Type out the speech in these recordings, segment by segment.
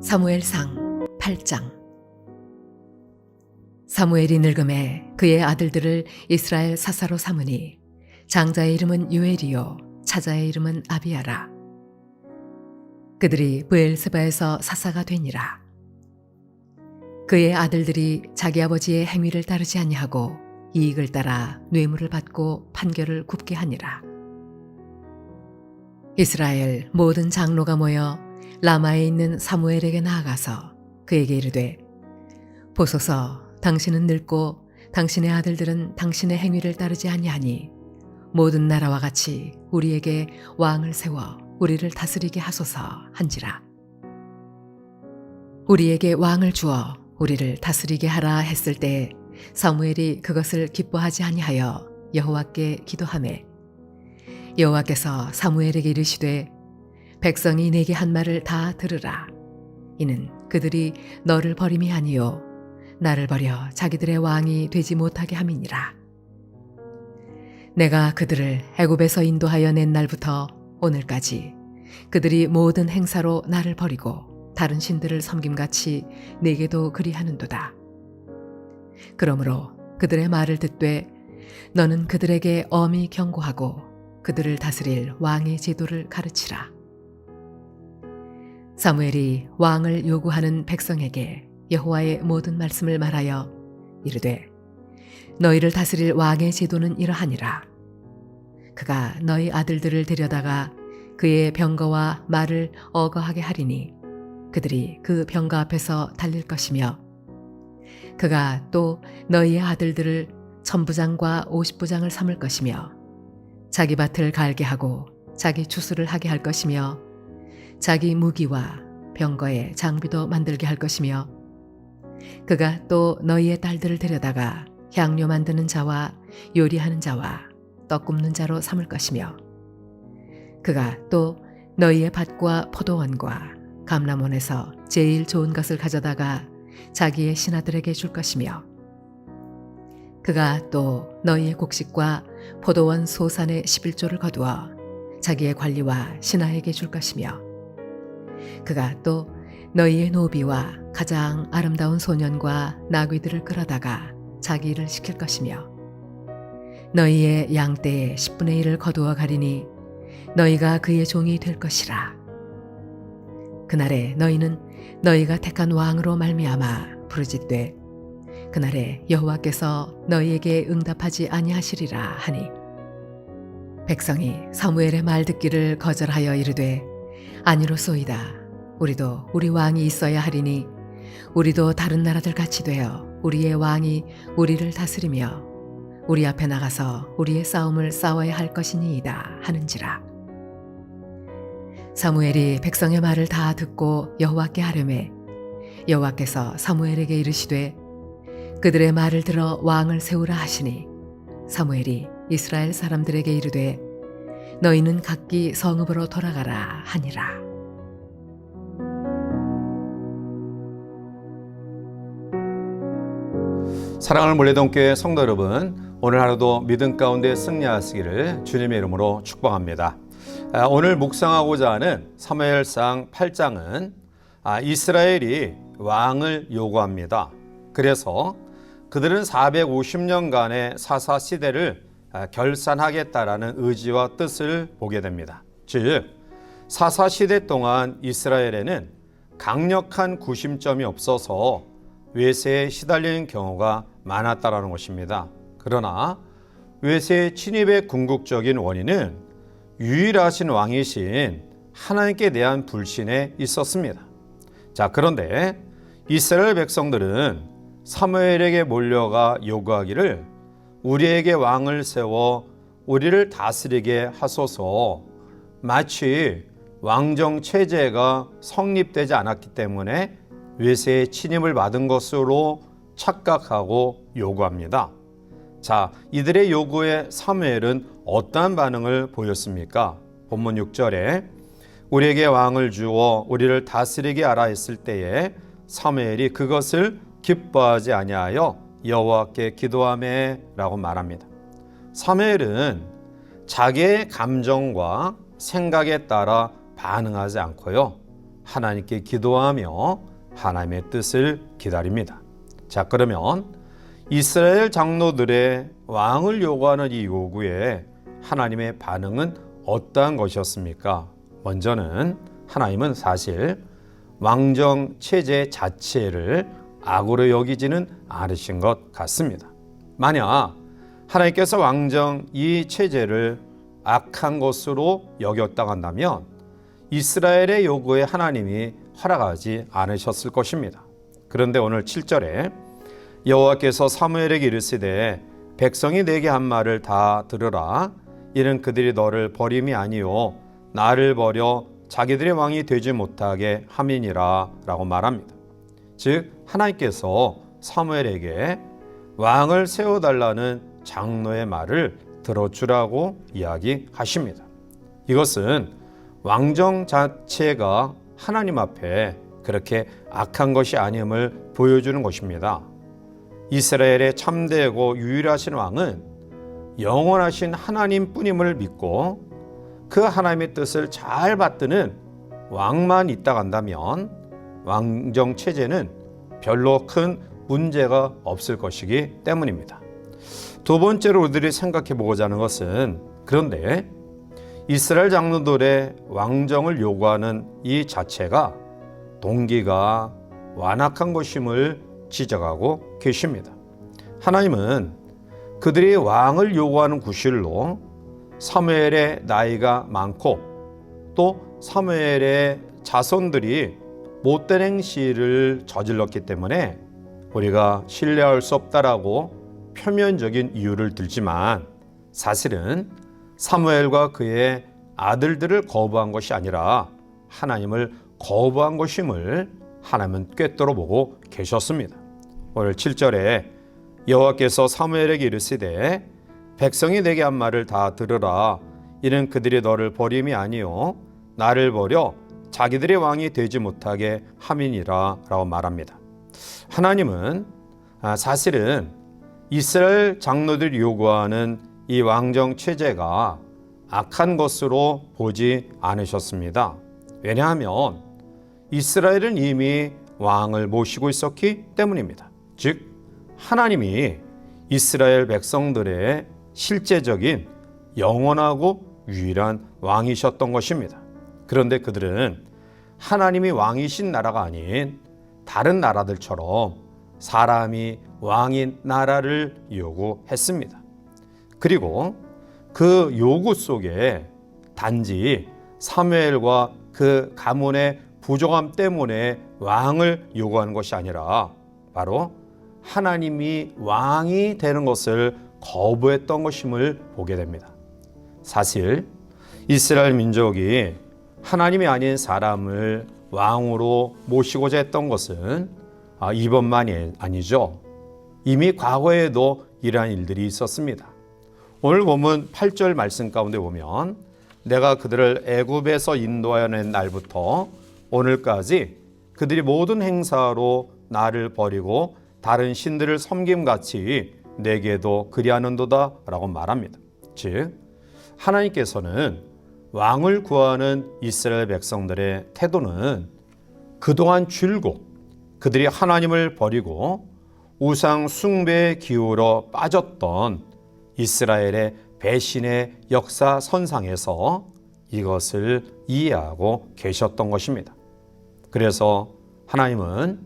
사무엘상 8장. 사무엘이 늙음에 그의 아들들을 이스라엘 사사로 삼으니 장자의 이름은 요엘이요 차자의 이름은 아비야라. 그들이 브엘세바에서 사사가 되니라. 그의 아들들이 자기 아버지의 행위를 따르지 아니하고 이익을 따라 뇌물을 받고 판결을 굽게 하니라. 이스라엘 모든 장로가 모여 라마에 있는 사무엘에게 나아가서 그에게 이르되, 보소서, 당신은 늙고 당신의 아들들은 당신의 행위를 따르지 아니하니 모든 나라와 같이 우리에게 왕을 세워 우리를 다스리게 하소서 한지라. 우리에게 왕을 주어 우리를 다스리게 하라 했을 때 사무엘이 그것을 기뻐하지 아니하여 여호와께 기도하매, 여호와께서 사무엘에게 이르시되, 백성이 내게 한 말을 다 들으라. 이는 그들이 너를 버림이 아니요 나를 버려 자기들의 왕이 되지 못하게 함이니라. 내가 그들을 애굽에서 인도하여 낸 날부터 오늘까지 그들이 모든 행사로 나를 버리고 다른 신들을 섬김같이 내게도 그리하는도다. 그러므로 그들의 말을 듣되 너는 그들에게 엄히 경고하고 그들을 다스릴 왕의 제도를 가르치라. 사무엘이 왕을 요구하는 백성에게 여호와의 모든 말씀을 말하여 이르되, 너희를 다스릴 왕의 제도는 이러하니라. 그가 너희 아들들을 데려다가 그의 병거와 말을 어거하게 하리니 그들이 그 병거 앞에서 달릴 것이며, 그가 또 너희의 아들들을 1000부장과 50부장을 삼을 것이며 자기 밭을 갈게 하고 자기 추수를 하게 할 것이며 자기 무기와 병거의 장비도 만들게 할 것이며, 그가 또 너희의 딸들을 데려다가 향료 만드는 자와 요리하는 자와 떡 굽는 자로 삼을 것이며, 그가 또 너희의 밭과 포도원과 감람원에서 제일 좋은 것을 가져다가 자기의 신하들에게 줄 것이며, 그가 또 너희의 곡식과 포도원 소산의 11조를 거두어 자기의 관리와 신하에게 줄 것이며, 그가 또 너희의 노비와 가장 아름다운 소년과 나귀들을 끌어다가 자기 일을 시킬 것이며, 너희의 양떼의 10분의 1을 거두어 가리니 너희가 그의 종이 될 것이라. 그날에 너희는 너희가 택한 왕으로 말미암아 부르짖되 그날에 여호와께서 너희에게 응답하지 아니하시리라 하니, 백성이 사무엘의 말 듣기를 거절하여 이르되, 아니로소이다. 우리도 우리 왕이 있어야 하리니 우리도 다른 나라들 같이 되어 우리의 왕이 우리를 다스리며 우리 앞에 나가서 우리의 싸움을 싸워야 할 것이니이다 하는지라. 사무엘이 백성의 말을 다 듣고 여호와께 하려매 여호와께서 사무엘에게 이르시되, 그들의 말을 들어 왕을 세우라 하시니, 사무엘이 이스라엘 사람들에게 이르되, 너희는 각기 성읍으로 돌아가라 하니라. 사랑하는 몰래동교회 성도 여러분, 오늘 하루도 믿음 가운데 승리하시기를 주님의 이름으로 축복합니다. 오늘 묵상하고자 하는 사무엘상 8장은 이스라엘이 왕을 요구합니다. 그래서 그들은 450년간의 사사 시대를 결산하겠다라는 의지와 뜻을 보게 됩니다. 즉, 사사 시대 동안 이스라엘에는 강력한 구심점이 없어서 외세에 시달리는 경우가 많았다라는 것입니다. 그러나 외세의 침입의 궁극적인 원인은 유일하신 왕이신 하나님께 대한 불신에 있었습니다. 자, 그런데 이스라엘 백성들은 사무엘에게 몰려가 요구하기를, 우리에게 왕을 세워 우리를 다스리게 하소서, 마치 왕정 체제가 성립되지 않았기 때문에 외세의 침입을 받은 것으로 착각하고 요구합니다. 자, 이들의 요구에 사무엘은 어떠한 반응을 보였습니까? 본문 6절에 우리에게 왕을 주어 우리를 다스리게 하라 했을 때에 사무엘이 그것을 기뻐하지 아니하여 여호와께 기도하매 라고 말합니다. 사무엘은 자기의 감정과 생각에 따라 반응하지 않고요, 하나님께 기도하며 하나님의 뜻을 기다립니다. 자, 그러면 이스라엘 장로들의 왕을 요구하는 이 요구에 하나님의 반응은 어떠한 것이었습니까? 먼저는 하나님은 사실 왕정 체제 자체를 악으로 여기지는 않으신 것 같습니다. 만약 하나님께서 왕정 이 체제를 악한 것으로 여겼다고 한다면 이스라엘의 요구에 하나님이 허락하지 않으셨을 것입니다. 그런데 오늘 7절에 여호와께서 사무엘에게 이르시되 백성이 내게 한 말을 다 들으라. 이는 그들이 너를 버림이 아니요 나를 버려 자기들의 왕이 되지 못하게 함이니라 라고 말합니다. 즉 하나님께서 사무엘에게 왕을 세워달라는 장로의 말을 들어주라고 이야기하십니다. 이것은 왕정 자체가 하나님 앞에 그렇게 악한 것이 아님을 보여주는 것입니다. 이스라엘의 참되고 유일하신 왕은 영원하신 하나님뿐임을 믿고 그 하나님의 뜻을 잘 받드는 왕만 있다 한다면 왕정 체제는 별로 큰 문제가 없을 것이기 때문입니다. 두 번째로 우리들이 생각해 보고자 하는 것은 그런데 이스라엘 장로들의 왕정을 요구하는 이 자체가 동기가 완악한 것임을 지적하고 계십니다. 하나님은 그들이 왕을 요구하는 구실로 사무엘의 나이가 많고 또 사무엘의 자손들이 못된 행실을 저질렀기 때문에 우리가 신뢰할 수 없다라고 표면적인 이유를 들지만 사실은 사무엘과 그의 아들들을 거부한 것이 아니라 하나님을 거부한 것임을 하나님은 꿰뚫어 보고 계셨습니다. 오늘 7절에 여호와께서 사무엘에게 이르시되 백성이 내게 한 말을 다 들으라. 이는 그들이 너를 버림이 아니요 나를 버려 자기들의 왕이 되지 못하게 함이니라 라고 말합니다. 하나님은 사실은 이스라엘 장로들이 요구하는 이 왕정 체제가 악한 것으로 보지 않으셨습니다. 왜냐하면 이스라엘은 이미 왕을 모시고 있었기 때문입니다. 즉 하나님이 이스라엘 백성들의 실제적인 영원하고 유일한 왕이셨던 것입니다. 그런데 그들은 하나님이 왕이신 나라가 아닌 다른 나라들처럼 사람이 왕인 나라를 요구했습니다. 그리고 그 요구 속에 단지 사무엘과 그 가문의 부족함 때문에 왕을 요구하는 것이 아니라 바로 하나님이 왕이 되는 것을 거부했던 것임을 보게 됩니다. 사실 이스라엘 민족이 하나님이 아닌 사람을 왕으로 모시고자 했던 것은 이번만이 아니죠. 이미 과거에도 이러한 일들이 있었습니다. 오늘 본문 8절 말씀 가운데 보면 내가 그들을 애굽에서 인도하여 낸 날부터 오늘까지 그들이 모든 행사로 나를 버리고 다른 신들을 섬김같이 내게도 그리하는도다 라고 말합니다. 즉 하나님께서는 왕을 구하는 이스라엘 백성들의 태도는 그동안 줄곧 그들이 하나님을 버리고 우상 숭배에 기울어 빠졌던 이스라엘의 배신의 역사선상에서 이것을 이해하고 계셨던 것입니다. 그래서 하나님은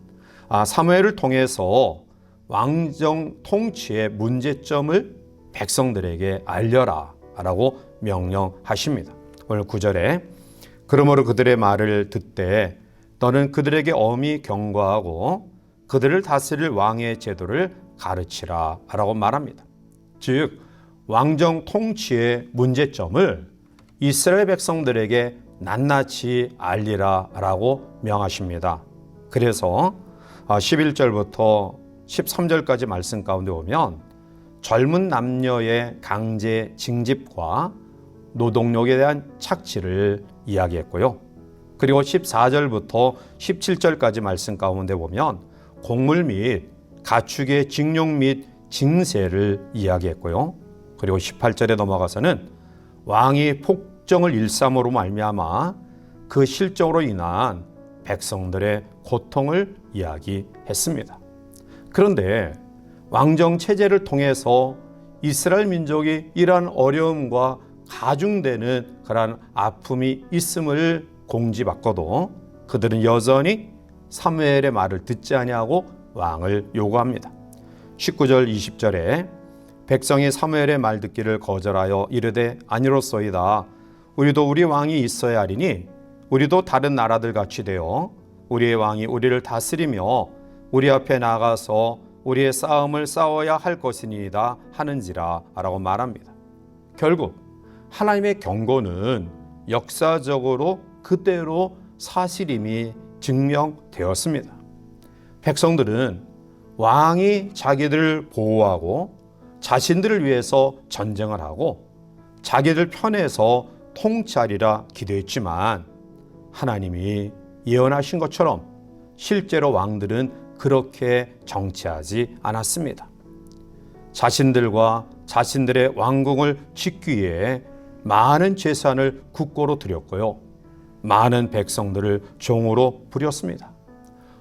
사무엘을 통해서 왕정 통치의 문제점을 백성들에게 알려라 라고 명령하십니다. 오늘 9절에 그러므로 그들의 말을 듣되 너는 그들에게 엄히 경고하고 그들을 다스릴 왕의 제도를 가르치라 라고 말합니다. 즉 왕정 통치의 문제점을 이스라엘 백성들에게 낱낱이 알리라 라고 명하십니다. 그래서 11절부터 13절까지 말씀 가운데 보면 젊은 남녀의 강제 징집과 노동력에 대한 착취를 이야기했고요. 그리고 14절부터 17절까지 말씀 가운데 보면 곡물 및 가축의 징용 및 징세를 이야기했고요. 그리고 18절에 넘어가서는 왕이 폭정을 일삼으로 말미암아 그 실정으로 인한 백성들의 고통을 이야기했습니다. 그런데 왕정 체제를 통해서 이스라엘 민족이 이러한 어려움과 가중되는 그러한 아픔이 있음을 공지받고도 그들은 여전히 사무엘의 말을 듣지 아니하고 왕을 요구합니다. 19절 20절에 백성이 사무엘의 말 듣기를 거절하여 이르되 아니로소이다. 우리도 우리 왕이 있어야 하리니 우리도 다른 나라들 같이 되어 우리의 왕이 우리를 다스리며 우리 앞에 나가서 우리의 싸움을 싸워야 할 것이니이다 하는지라 라고 말합니다. 결국 하나님의 경고는 역사적으로 그대로 사실임이 증명되었습니다. 백성들은 왕이 자기들을 보호하고 자신들을 위해서 전쟁을 하고 자기들 편에서 통치하리라 기대했지만 하나님이 예언하신 것처럼 실제로 왕들은 그렇게 정치하지 않았습니다. 자신들과 자신들의 왕궁을 짓기 위해 많은 재산을 국고로 드렸고요. 많은 백성들을 종으로 부렸습니다.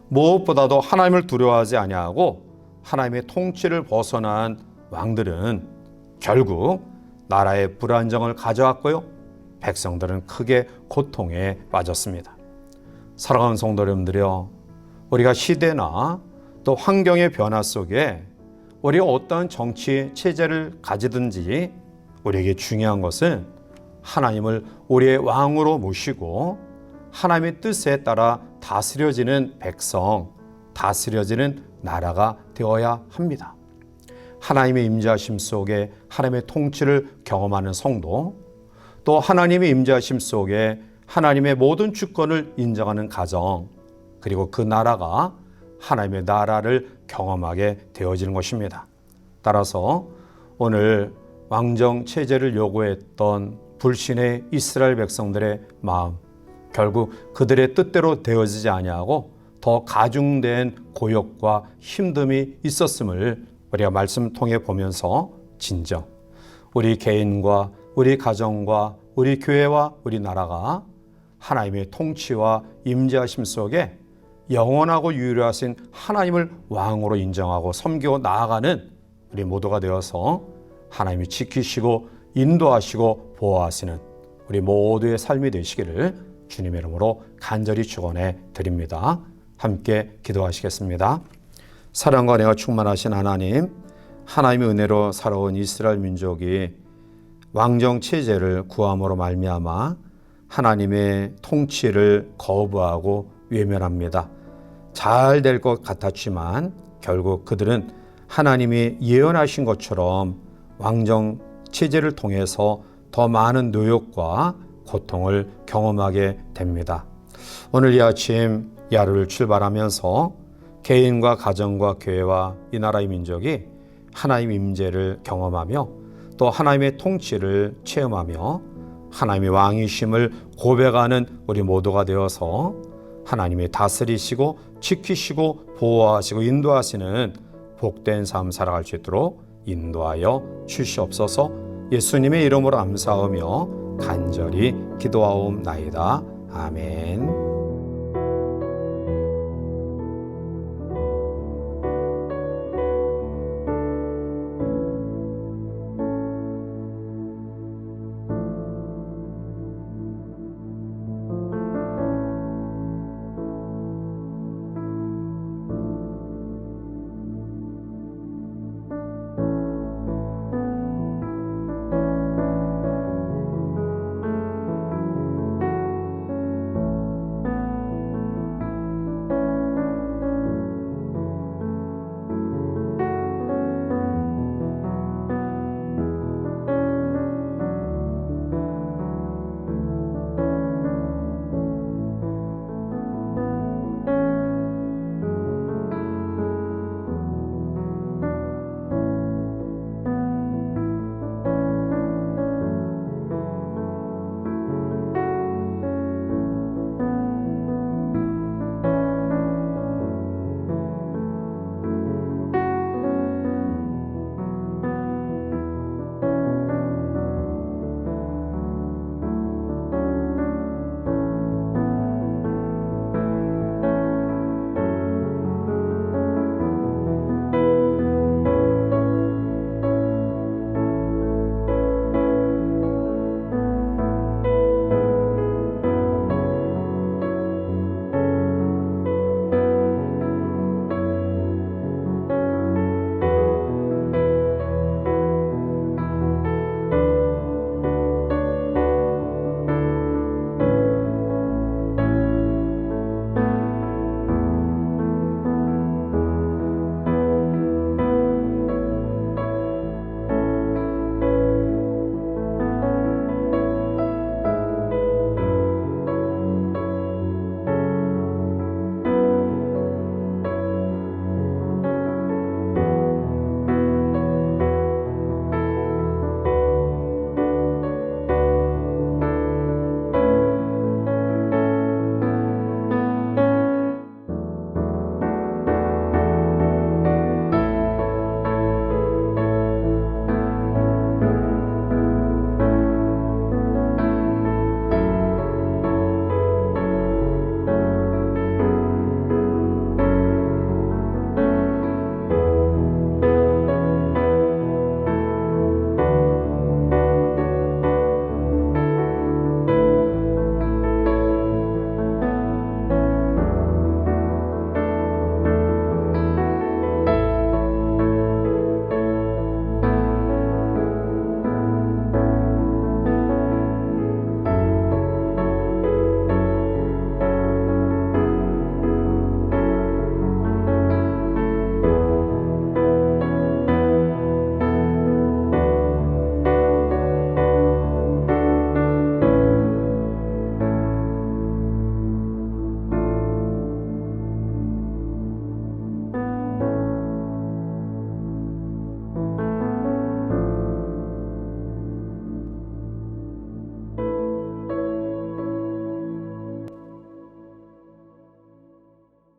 무엇보다도 하나님을 두려워하지 아니하고 하나님의 통치를 벗어난 왕들은 결국 나라의 불안정을 가져왔고요. 백성들은 크게 고통에 빠졌습니다. 사랑하는 성도 여러분들이여, 우리가 시대나 또 환경의 변화 속에 우리가 어떠한 정치 체제를 가지든지 우리에게 중요한 것은 하나님을 우리의 왕으로 모시고 하나님의 뜻에 따라 다스려지는 백성, 다스려지는 나라가 되어야 합니다. 하나님의 임재하심 속에 하나님의 통치를 경험하는 성도, 또 하나님의 임재하심 속에 하나님의 모든 주권을 인정하는 가정, 그리고 그 나라가 하나님의 나라를 경험하게 되어지는 것입니다. 따라서 오늘 왕정 체제를 요구했던 불신의 이스라엘 백성들의 마음, 결국 그들의 뜻대로 되어지지 아니하고 더 가중된 고역과 힘듦이 있었음을 우리가 말씀 통해 보면서 진정 우리 개인과 우리 가정과 우리 교회와 우리 나라가 하나님의 통치와 임재하심 속에 영원하고 유일하신 하나님을 왕으로 인정하고 섬기고 나아가는 우리 모두가 되어서 하나님이 지키시고 인도하시고 보호하시는 우리 모두의 삶이 되시기를 주님의 이름으로 간절히 축원해 드립니다. 함께 기도하시겠습니다. 사랑과 은혜가 충만하신 하나님, 하나님의 은혜로 살아온 이스라엘 민족이 왕정 체제를 구함으로 말미암아 하나님의 통치를 거부하고 외면합니다. 잘 될 것 같았지만 결국 그들은 하나님이 예언하신 것처럼 왕정 체제를 통해서 더 많은 노역과 고통을 경험하게 됩니다. 오늘 이 아침 이 하루를 출발하면서 개인과 가정과 교회와 이 나라의 민족이 하나님의 임재를 경험하며 또 하나님의 통치를 체험하며 하나님의 왕이심을 고백하는 우리 모두가 되어서 하나님의 다스리시고 지키시고 보호하시고 인도하시는 복된 삶 살아갈 수 있도록 인도하여 주시옵소서. 예수님의 이름으로 감사하며 간절히 기도하옵나이다. 아멘.